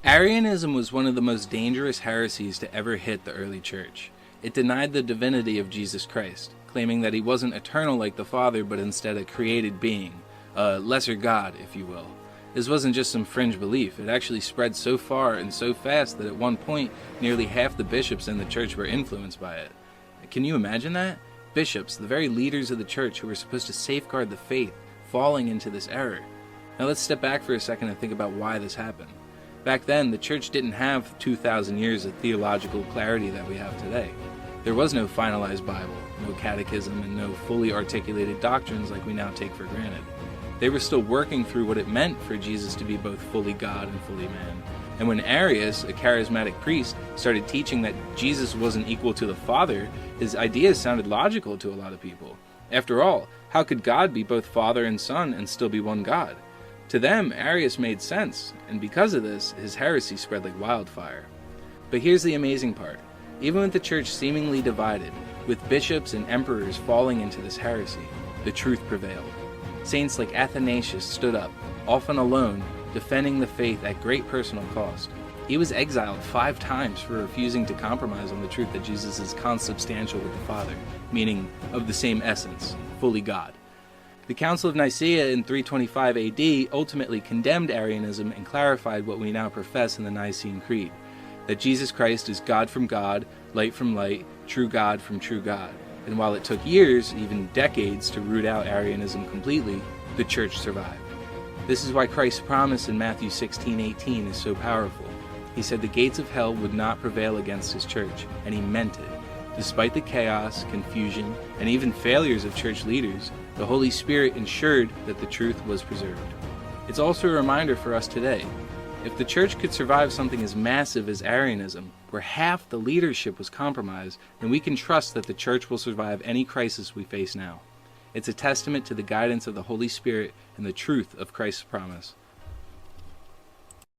Arianism was one of the most dangerous heresies to ever hit the early church. It denied the divinity of Jesus Christ, claiming that he wasn't eternal like the Father, but instead a created being, a lesser God, if you will. This wasn't just some fringe belief. It actually spread so far and so fast that at one point, nearly half the bishops in the church were influenced by it. Can you imagine that? Bishops, the very leaders of the church who were supposed to safeguard the faith, falling into this error. Now let's step back for a second and think about why this happened. Back then, the church didn't have 2,000 years of theological clarity that we have today. There was no finalized Bible, no catechism, and no fully articulated doctrines like we now take for granted. They were still working through what it meant for Jesus to be both fully God and fully man. And when Arius, a charismatic priest, started teaching that Jesus wasn't equal to the Father, his ideas sounded logical to a lot of people. After all, how could God be both Father and Son and still be one God? To them, Arius made sense, and because of this, his heresy spread like wildfire. But here's the amazing part. Even with the church seemingly divided, with bishops and emperors falling into this heresy, the truth prevailed. Saints like Athanasius stood up, often alone, defending the faith at great personal cost. He was exiled 5 times for refusing to compromise on the truth that Jesus is consubstantial with the Father, meaning of the same essence, fully God. The Council of Nicaea in 325 AD ultimately condemned Arianism and clarified what we now profess in the Nicene Creed, that Jesus Christ is God from God, light from light, true God from true God. And while it took years, even decades, to root out Arianism completely, the Church survived. This is why Christ's promise in Matthew 16:18 is so powerful. He said the gates of hell would not prevail against his church, and he meant it. Despite the chaos, confusion, and even failures of church leaders, the Holy Spirit ensured that the truth was preserved. It's also a reminder for us today. If the church could survive something as massive as Arianism, where half the leadership was compromised, then we can trust that the church will survive any crisis we face now. It's a testament to the guidance of the Holy Spirit and the truth of Christ's promise.